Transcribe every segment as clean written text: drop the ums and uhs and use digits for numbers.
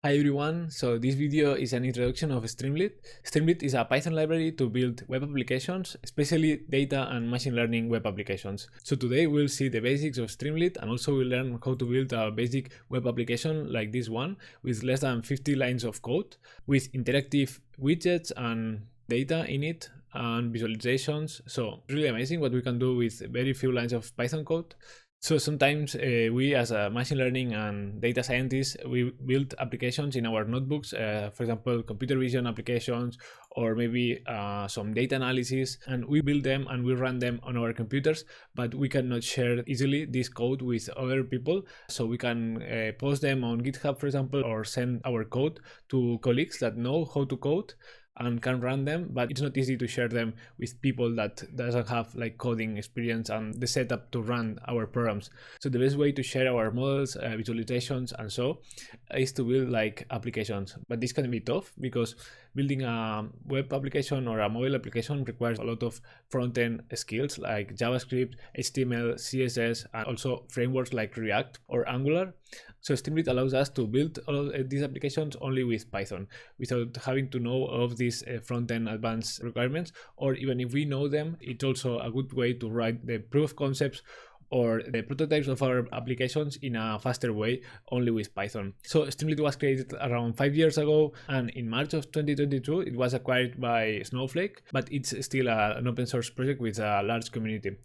Hi everyone, so this video is an introduction of Streamlit. Streamlit is a Python library to build web applications, especially data and machine learning web applications. So today we'll see the basics of Streamlit and also we'll learn how to build a basic web application like this one with less than 50 lines of code, with interactive widgets and data in it and visualizations. So really amazing what we can do with very few lines of Python code. So sometimes we as a machine learning and data scientists, we build applications in our notebooks, for example, computer vision applications, or maybe some data analysis, and we build them and we run them on our computers, but we cannot share easily this code with other people. So we can post them on GitHub, for example, or send our code to colleagues that know how to code and can run them, but it's not easy to share them with people that doesn't have like coding experience and the setup to run our programs. So the best way to share our models, visualizations and so is to build like applications, but this can be tough because building a web application or a mobile application requires a lot of front-end skills like JavaScript, HTML, CSS, and also frameworks like React or Angular. So Streamlit allows us to build all of these applications only with Python without having to know all of these front-end advanced requirements, or even if we know them, it's also a good way to write the proof of concepts or the prototypes of our applications in a faster way only with Python. So Streamlit was created around 5 years ago, and in March of 2022 it was acquired by Snowflake, but it's still an open source project with a large community.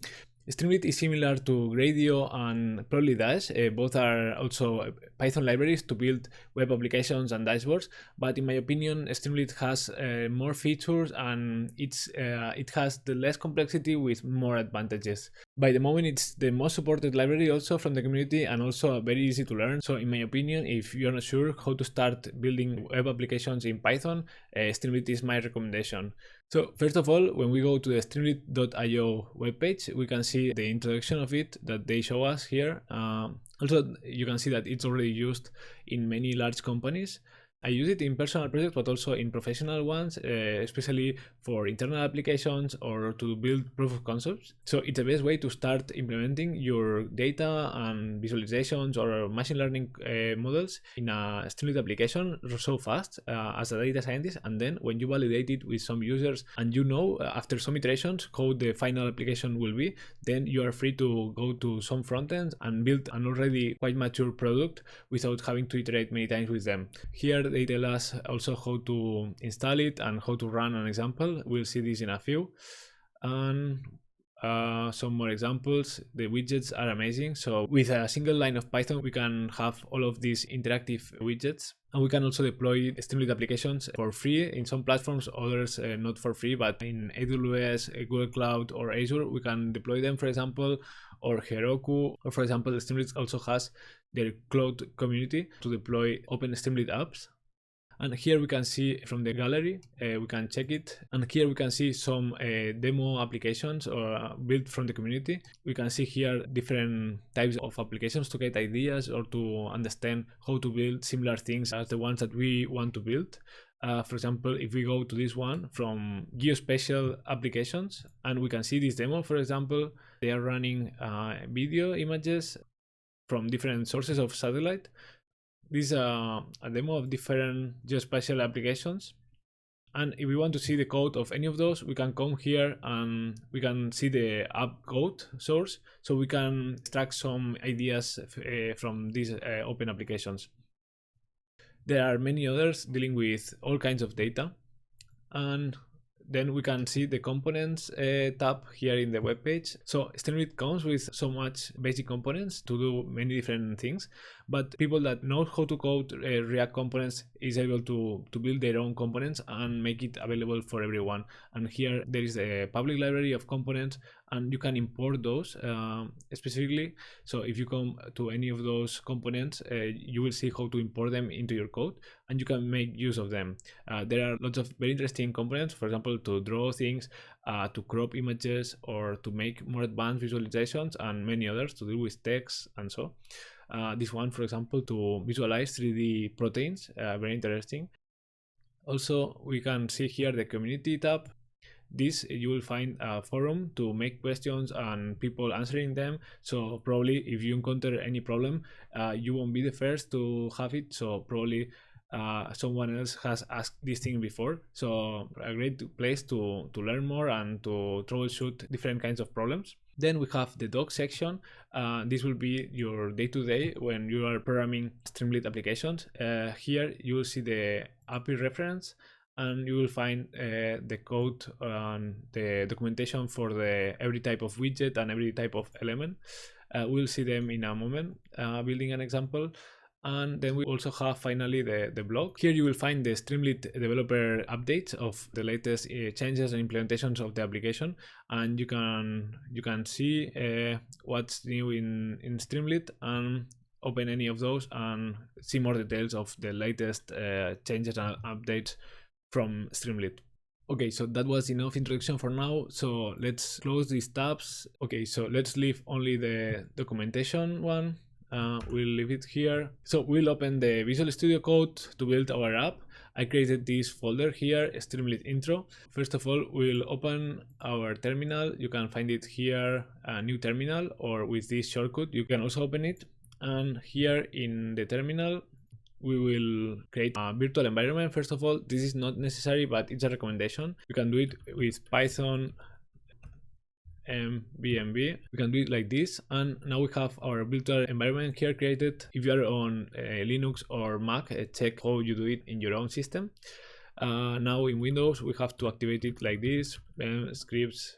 Streamlit is similar to Gradio and probably Dash. Both are also Python libraries to build web applications and dashboards, but in my opinion Streamlit has more features and it has the less complexity with more advantages. By the moment it's the most supported library also from the community and also very easy to learn. So in my opinion, if you're not sure how to start building web applications in Python, Streamlit is my recommendation. So first of all, when we go to the streamlit.io webpage, we can see the introduction of it that they show us here. Also, you can see that it's already used in many large companies. I use it in personal projects, but also in professional ones, especially for internal applications or to build proof of concepts. So it's the best way to start implementing your data and visualizations or machine learning models in a Streamlit application so fast as a data scientist. And then when you validate it with some users and you know after some iterations how the final application will be, then you are free to go to some front ends and build an already quite mature product without having to iterate many times with them. Here they tell us also how to install it and how to run an example. We'll see this in a few. And some more examples. The widgets are amazing. So with a single line of Python, we can have all of these interactive widgets. And we can also deploy Streamlit applications for free in some platforms, others not for free, but in AWS, Google Cloud, or Azure, we can deploy them, for example, or Heroku, or for example, Streamlit also has their cloud community to deploy open Streamlit apps. And here we can see from the gallery, we can check it. And here we can see some demo applications or built from the community. We can see here different types of applications to get ideas or to understand how to build similar things as the ones that we want to build. For example, if we go to this one from geospatial applications, and we can see this demo, for example, they are running video images from different sources of satellite. This is a demo of different geospatial applications, and if we want to see the code of any of those, we can come here and we can see the app code source, so we can extract some ideas from these open applications. There are many others dealing with all kinds of data, and then we can see the components tab here in the web page. So Streamlit comes with so much basic components to do many different things, but people that know how to code React components is able to build their own components and make it available for everyone. And here there is a public library of components, and you can import those specifically. So if you come to any of those components, you will see how to import them into your code, and you can make use of them. There are lots of very interesting components, for example, to draw things, to crop images, or to make more advanced visualizations, and many others to deal with text and so. This one, for example, to visualize 3D proteins, very interesting. Also, we can see here the community tab. This you will find a forum to make questions and people answering them. So probably if you encounter any problem, you won't be the first to have it. So probably someone else has asked this thing before. So a great place to learn more and to troubleshoot different kinds of problems. Then we have the doc section. This will be your day-to-day when you are programming Streamlit applications. Here you will see the API reference, and you will find the code and the documentation for every type of widget and every type of element. We'll see them in a moment, building an example. And then we also have finally the blog. Here you will find the Streamlit developer updates of the latest changes and implementations of the application, and you can see what's new in Streamlit and open any of those and see more details of the latest changes and updates from Streamlit. Okay, so that was enough introduction for now. So let's close these tabs. Okay, so let's leave only the documentation one. We'll leave it here. So we'll open the Visual Studio Code to build our app. I created this folder here, Streamlit intro. First of all, we'll open our terminal. You can find it here, a new terminal, or with this shortcut, you can also open it. And here in the terminal, we will create a virtual environment. First of all, this is not necessary, but it's a recommendation. You can do it with Python mbmb. We can do it like this, and now we have our virtual environment here created. If you are on Linux or Mac, check how you do it in your own system. Now in Windows we have to activate it like this, scripts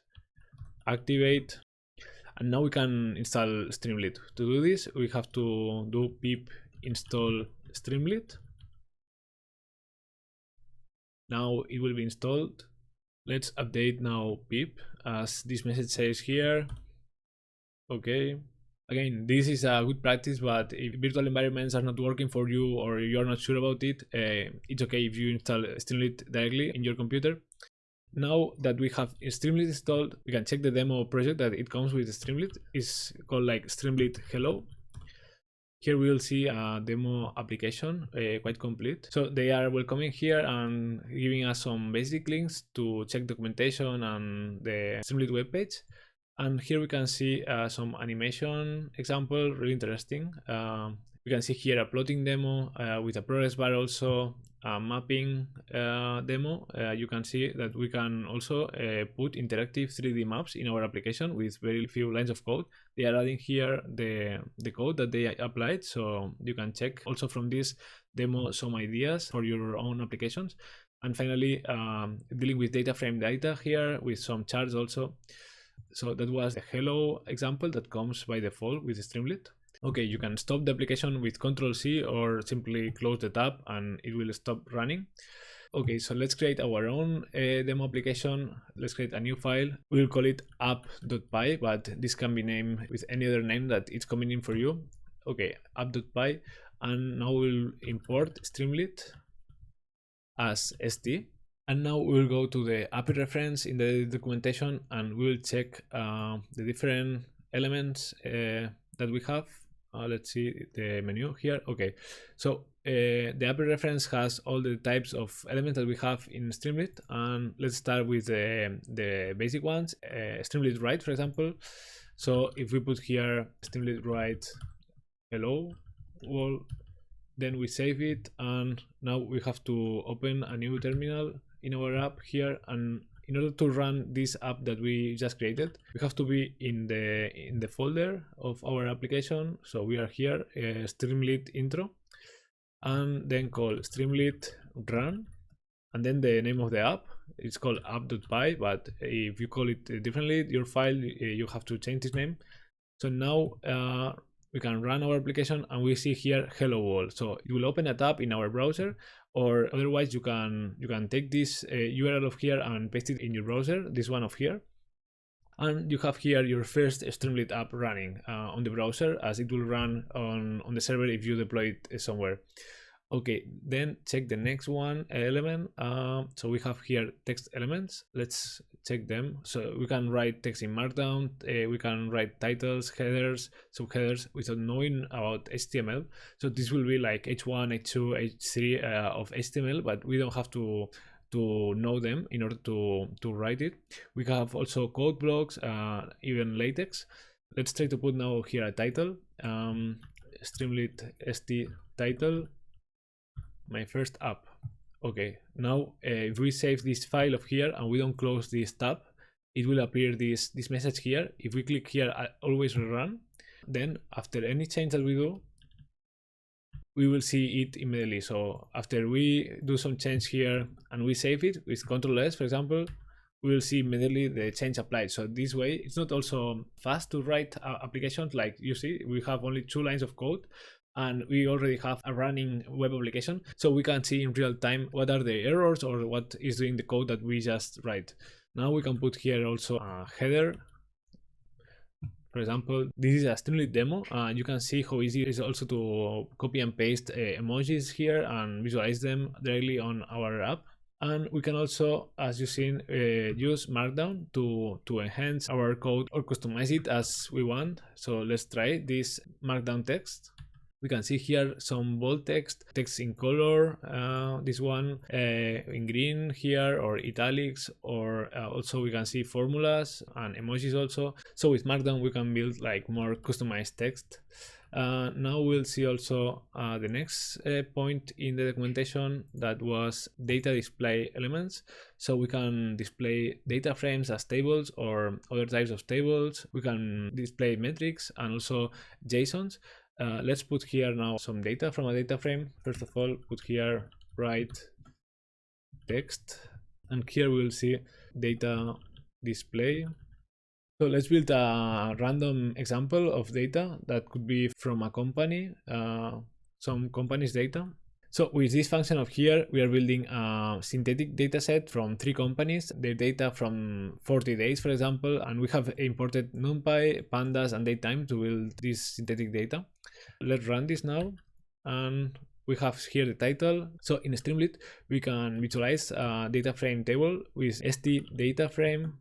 activate, and now we can install Streamlit. To do this, we have to do pip install Streamlit. Now it will be installed. Let's update now pip, as this message says here. Okay. Again, this is a good practice, but if virtual environments are not working for you or you're not sure about it, it's okay if you install Streamlit directly in your computer. Now that we have Streamlit installed, we can check the demo project that it comes with Streamlit. It's called like Streamlit Hello. Here we will see a demo application, quite complete. So they are welcoming here and giving us some basic links to check documentation and the Streamlit webpage. And here we can see some animation example, really interesting. We can see here a plotting demo with a progress bar, also a mapping demo. You can see that we can also put interactive 3D maps in our application with very few lines of code. They are adding here the code that they applied, so you can check also from this demo some ideas for your own applications. And finally, dealing with data frame data here with some charts also. So that was the hello example that comes by default with Streamlit. Okay, you can stop the application with Ctrl+C or simply close the tab and it will stop running. Okay, so let's create our own demo application. Let's create a new file. We'll call it app.py, but this can be named with any other name that it's convenient for you. Okay, app.py, and now we'll import Streamlit as st. And now we'll go to the API reference in the documentation and we'll check the different elements that we have. Let's see the menu here. Okay, so the API reference has all the types of elements that we have in Streamlit, and let's start with the basic ones. Streamlit write, for example. So if we put here Streamlit write hello world, then we save it, and now we have to open a new terminal in our app here. And in order to run this app that we just created, we have to be in the folder of our application. So we are here, Streamlit intro, and then call Streamlit run, and then the name of the app. It's called app.py, but if you call it differently, your file, you have to change this name. So now we can run our application and we see here hello world. So you will open a tab in our browser, or otherwise you can take this URL of here and paste it in your browser, this one of here, and you have here your first Streamlit app running on the browser, as it will run on the server if you deploy it somewhere. Okay, then check the next one element. So we have here text elements. Let's check them. So we can write text in Markdown. We can write titles, headers, subheaders without knowing about HTML. So this will be like H1, H2, H3 of HTML, but we don't have to know them in order to write it. We have also code blocks, even latex. Let's try to put now here a title, Streamlit st title. my first app. Okay, now if we save this file of here and we don't close this tab, it will appear this message here. If we click here, always run, then after any change that we do, we will see it immediately. So after we do some change here and we save it with Ctrl S, for example, we will see immediately the change applied. So this way, it's not also fast to write applications. Like you see, we have only 2 lines of code and we already have a running web application. So we can see in real time what are the errors or what is doing the code that we just write. Now we can put here also a header. For example, this is a Streamlit demo, and you can see how easy it is also to copy and paste emojis here and visualize them directly on our app. And we can also, as you've seen, use Markdown to enhance our code or customize it as we want. So let's try this Markdown text. We can see here some bold text in color, this one in green here, or italics, or also we can see formulas and emojis also. So with Markdown we can build like more customized text. Now we'll see also the next point in the documentation, that was data display elements. So we can display data frames as tables or other types of tables. We can display metrics and also JSONs. Let's put here now some data from a data frame. First of all, put here write text, and here we'll see data display. So let's build a random example of data that could be from a company, some company's data. So with this function of here, we are building a synthetic data set from 3 companies, their data from 40 days, for example, and we have imported NumPy, pandas, and datetime to build this synthetic data. Let's run this now, and we have here the title. So in Streamlit, we can visualize a data frame table with st data frame.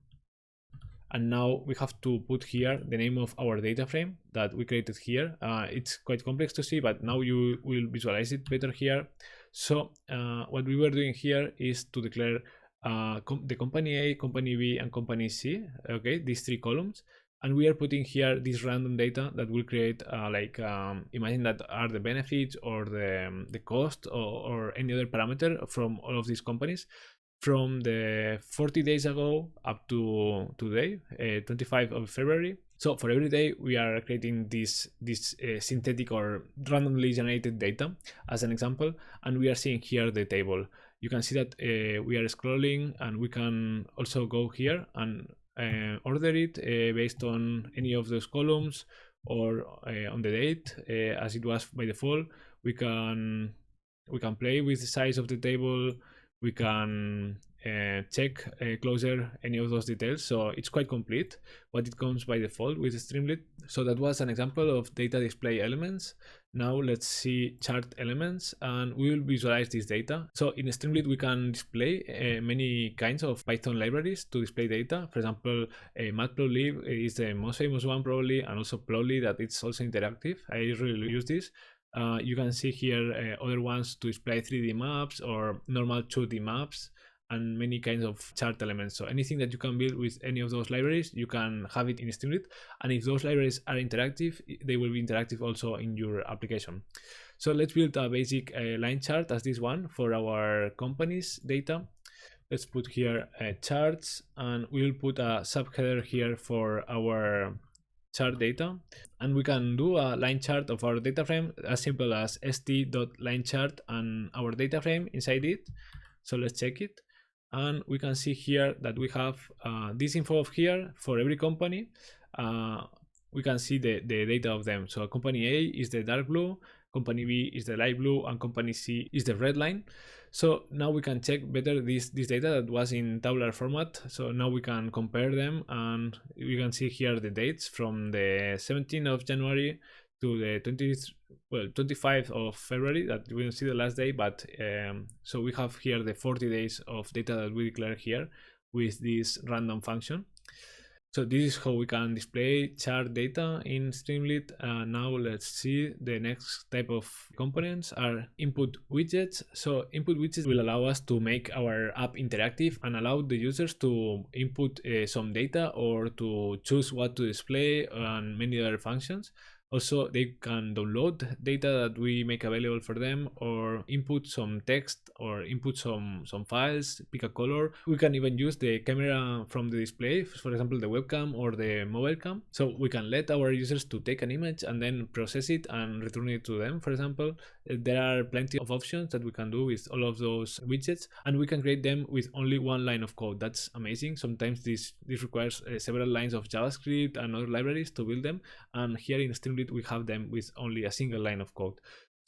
And now we have to put here the name of our data frame that we created here. It's quite complex to see, but now you will visualize it better here. So what we were doing here is to declare the company A, company B, and company C, okay, these 3 columns. And we are putting here this random data that will create imagine that are the benefits or the cost or any other parameter from all of these companies, from the 40 days ago up to today, 25 of February. So for every day we are creating this synthetic or randomly generated data as an example, and we are seeing here the table. You can see that we are scrolling, and we can also go here and order it based on any of those columns or on the date as it was by default. We can play with the size of the table. We can check closer any of those details. So it's quite complete what it comes by default with Streamlit. So that was an example of data display elements. Now let's see chart elements, and we will visualize this data. So in Streamlit we can display many kinds of Python libraries to display data. For example, matplotlib is the most famous one probably, and also plotly, that it's also interactive. I really use this. You can see here other ones to display 3D maps or normal 2D maps, and many kinds of chart elements. So anything that you can build with any of those libraries, you can have it in Streamlit. And if those libraries are interactive, they will be interactive also in your application. So let's build a basic line chart as this one for our company's data. Let's put here charts, and we'll put a subheader here for our chart data, and we can do a line chart of our data frame as simple as st.linechart and our data frame inside it. So let's check it, and we can see here that we have this info of here for every company. We can see the data of them. So company A is the dark blue, company B is the light blue, and company C is the red line. So now we can check better this data that was in tabular format. So now we can compare them, and we can see here the dates from the 17th of January to the 25th of February, that we don't see the last day, but so we have here the 40 days of data that we declare here with this random function. So this is how we can display chart data in Streamlit. Now let's see the next type of components are input widgets. So input widgets will allow us to make our app interactive and allow the users to input some data or to choose what to display and many other functions. Also, they can download data that we make available for them, or input some text, or input some files, pick a color. We can even use the camera from the display, for example the webcam or the mobile cam, so we can let our users to take an image and then process it and return it to them, for example. There are plenty of options that we can do with all of those widgets, and we can create them with only one line of code. That's amazing. Sometimes this requires several lines of JavaScript and other libraries to build them, and here in Streamlit we have them with only a single line of code.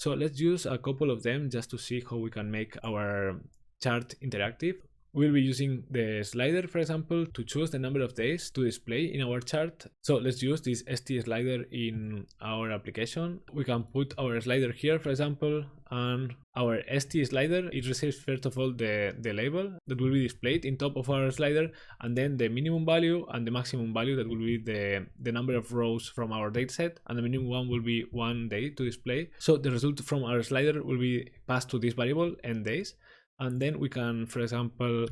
So let's use a couple of them just to see how we can make our chart interactive. We'll be using the slider, for example, to choose the number of days to display in our chart. So let's use this ST slider in our application. We can put our slider here, for example, and our ST slider, it receives first of all the label that will be displayed in top of our slider, and then the minimum value and the maximum value, that will be the number of rows from our dataset, and the minimum one will be 1 day to display. So the result from our slider will be passed to this variable end days. And then we can, for example,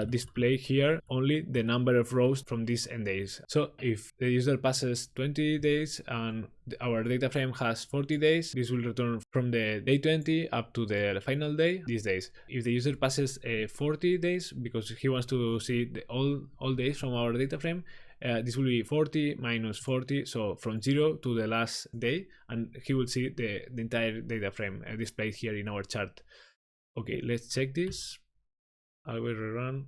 display here only the number of rows from these end days. So if the user passes 20 days and our data frame has 40 days, this will return from the day 20 up to the final day, these days. If the user passes 40 days because he wants to see all days from our data frame, this will be 40 minus 40, so from 0 to the last day, and he will see the entire data frame displayed here in our chart. Okay, let's check this. I will rerun,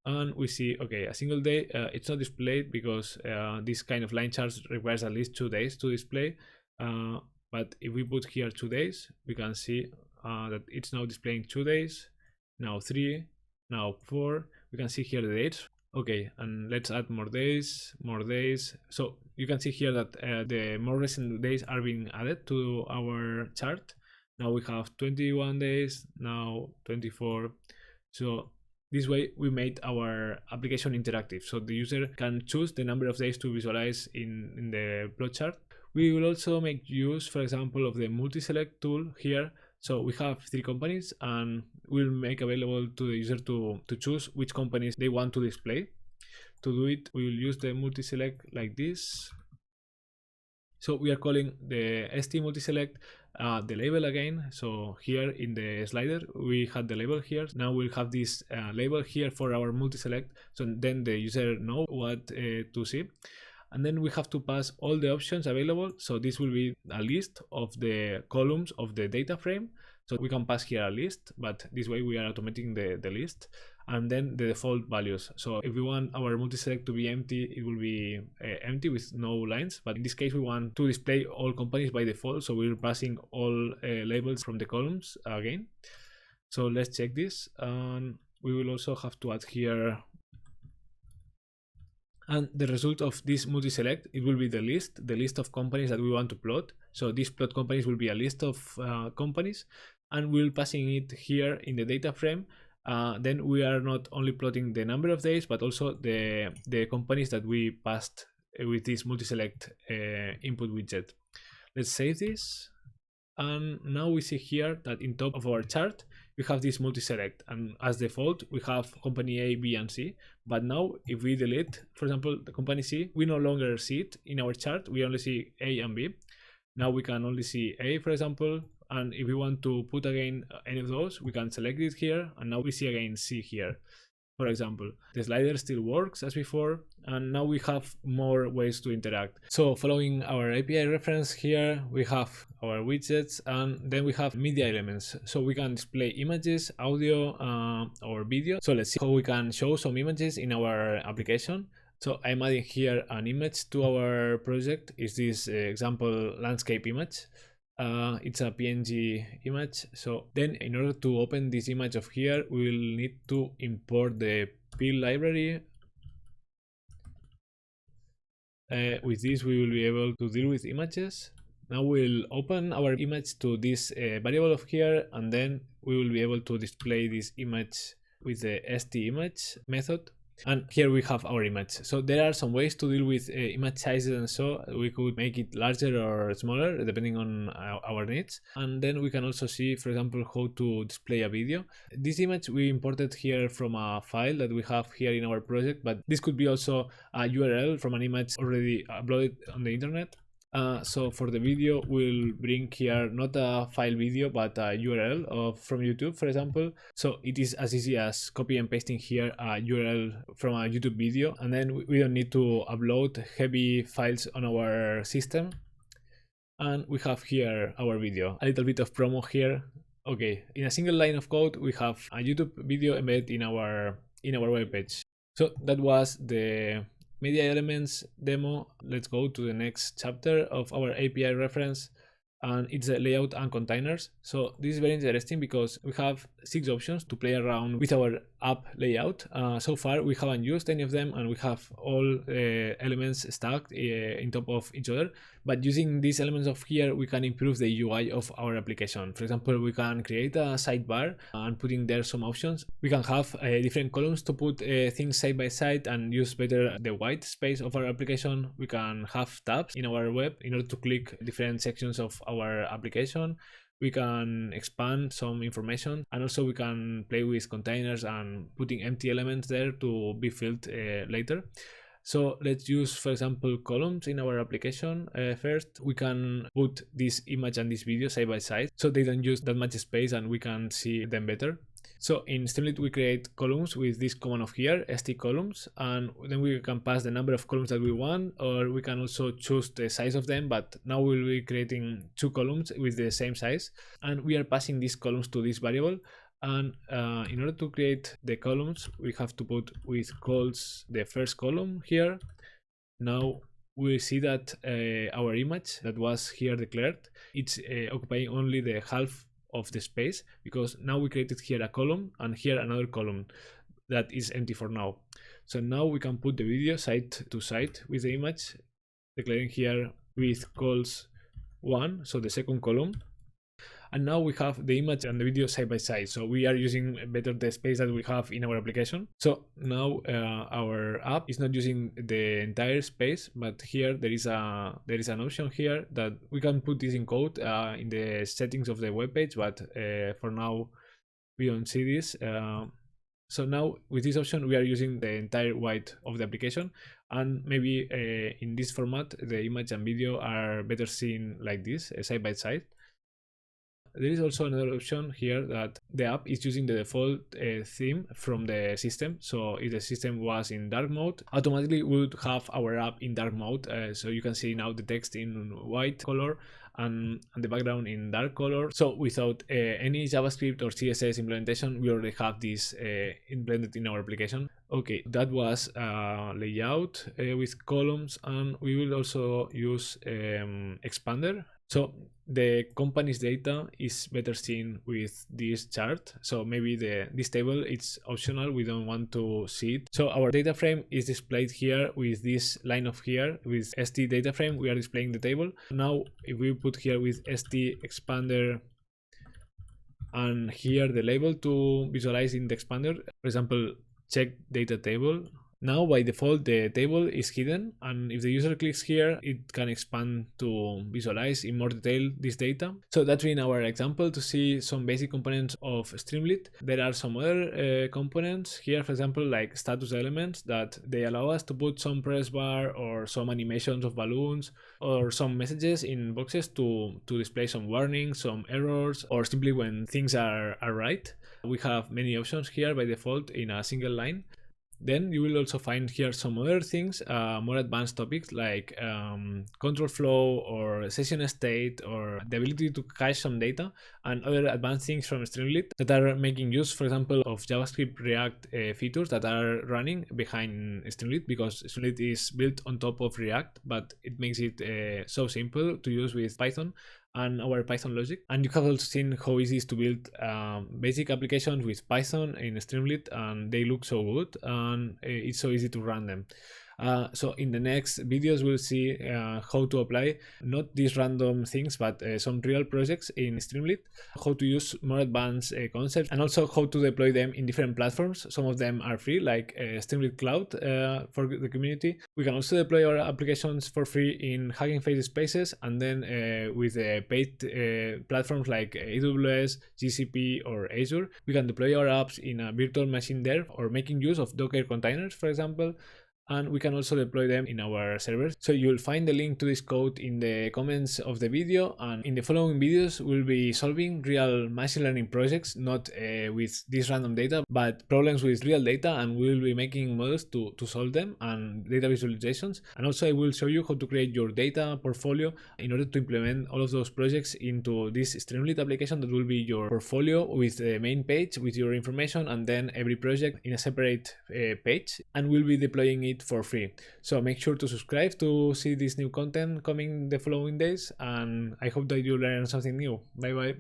and we see, okay, a single day, it's not displayed because this kind of line charts requires at least 2 days to display. But if we put here 2 days, we can see that it's now displaying 2 days, now 3, now 4. We can see here the dates. Okay, and let's add more days, more days. So you can see here that the more recent days are being added to our chart. Now we have 21 days, now 24. So this way we made our application interactive, so the user can choose the number of days to visualize in the plot chart. We will also make use, for example, of the multi-select tool here. So we have 3 companies, and we'll make available to the user to choose which companies they want to display. To do it, we will use the multi-select like this. So we are calling the ST multi-select the label again. So here in the slider we had the label here. Now we'll have this label here for our multi-select, so then the user know what to see. And then we have to pass all the options available. So this will be a list of the columns of the data frame. So we can pass here a list, but this way we are automating the list. And then the default values. So if we want our multi-select to be empty, it will be empty with no lines. But in this case, we want to display all companies by default. So we're passing all labels from the columns again. So let's check this. And we will also have to add here. And the result of this multi-select, it will be the list of companies that we want to plot. So these plot companies will be a list of companies, and we'll passing it here in the data frame. Then we are not only plotting the number of days, but also the companies that we passed with this multi-select input widget. Let's save this. And now we see here that in top of our chart, we have this multi-select, and as default, we have company A, B, and C. But now if we delete, for example, the company C, we no longer see it in our chart. We only see A and B. Now we can only see A, for example. And if we want to put again any of those, we can select it here, and now we see again C here. For example, the slider still works as before, and now we have more ways to interact. So following our API reference here, we have our widgets, and then we have media elements. So we can display images, audio, or video. So let's see how we can show some images in our application. So I'm adding here an image to our project. Is this example landscape image? It's a PNG image. So then in order to open this image of here, we will need to import the PIL library. With this, we will be able to deal with images. Now we'll open our image to this variable of here, and then we will be able to display this image with the STImage method. And here we have our image. So there are some ways to deal with image sizes, and so we could make it larger or smaller depending on our needs. And then we can also see, for example, how to display a video. This image we imported here from a file that we have here in our project, but this could be also a URL from an image already uploaded on the internet. So for the video, we'll bring here not a file video but a URL from YouTube, for example. So it is as easy as copy and pasting here a URL from a YouTube video, and then we don't need to upload heavy files on our system. And we have here our video. A little bit of promo here. Okay, in a single line of code, we have a YouTube video embedded in our web page. So that was the media elements demo. Let's go to the next chapter of our API reference, and it's the layout and containers. So this is very interesting because we have 6 options to play around with our app layout. So far we haven't used any of them, and we have all elements stacked in top of each other. But using these elements of here, we can improve the UI of our application. For example, we can create a sidebar and put in there some options. We can have different columns to put things side by side and use better the white space of our application. We can have tabs in our web in order to click different sections of our application. We can expand some information, and also we can play with containers and putting empty elements there to be filled later. So let's use, for example, columns in our application. First, we can put this image and this video side by side so they don't use that much space and we can see them better. So in Streamlit, we create columns with this command of here, st columns, and then we can pass the number of columns that we want, or we can also choose the size of them. But now we'll be creating 2 columns with the same size, and we are passing these columns to this variable. And in order to create the columns, we have to put with calls the first column here. Now we see that our image that was here declared, it's occupying only the half of the space, because now we created here a column and here another column that is empty for now. So now we can put the video side to side with the image, declaring here with calls 1, so the second column. And now we have the image and the video side by side, so we are using better the space that we have in our application. So now our app is not using the entire space, but here there is an option here that we can put this in code in the settings of the web page, but for now we don't see this. So now with this option we are using the entire width of the application, and maybe in this format the image and video are better seen like this, side by side. There is also another option here that the app is using the default theme from the system. So if the system was in dark mode, automatically we would have our app in dark mode. So you can see now the text in white color and the background in dark color. So without any JavaScript or CSS implementation, we already have this implemented in our application. Okay, that was layout with columns, and we will also use expander. So the company's data is better seen with this chart. So maybe this table, it's optional, we don't want to see it. So our data frame is displayed here with this line of here with st data frame. We are displaying the table. Now if we put here with st expander and here the label to visualize in the expander, for example, check data table. Now by default the table is hidden, and if the user clicks here, it can expand to visualize in more detail this data. So that's been our example to see some basic components of Streamlit. There are some other components here, for example, like status elements, that they allow us to put some press bar or some animations of balloons or some messages in boxes to display some warnings, some errors, or simply when things are right. We have many options here by default in a single line. Then you will also find here some other things, more advanced topics like control flow or session state or the ability to cache some data, and other advanced things from Streamlit that are making use, for example, of JavaScript React features that are running behind Streamlit, because Streamlit is built on top of React, but it makes it so simple to use with Python and our Python logic. And you have also seen how easy it is to build basic applications with Python in Streamlit, and they look so good and it's so easy to run them. So in the next videos we'll see how to apply not these random things but some real projects in Streamlit, how to use more advanced concepts, and also how to deploy them in different platforms. Some of them are free, like Streamlit Cloud for the community. We can also deploy our applications for free in Hugging Face spaces, and then with paid platforms like AWS, GCP or Azure, we can deploy our apps in a virtual machine there, or making use of Docker containers, for example. and we can also deploy them in our servers. So you'll find the link to this code in the comments of the video, and in the following videos we'll be solving real machine learning projects, not with this random data, but problems with real data, and we'll be making models to solve them and data visualizations. And also I will show you how to create your data portfolio in order to implement all of those projects into this Streamlit application that will be your portfolio with the main page with your information, and then every project in a separate page, and we'll be deploying it for free. So make sure to subscribe to see this new content coming the following days, and I hope that you learn something new. Bye bye.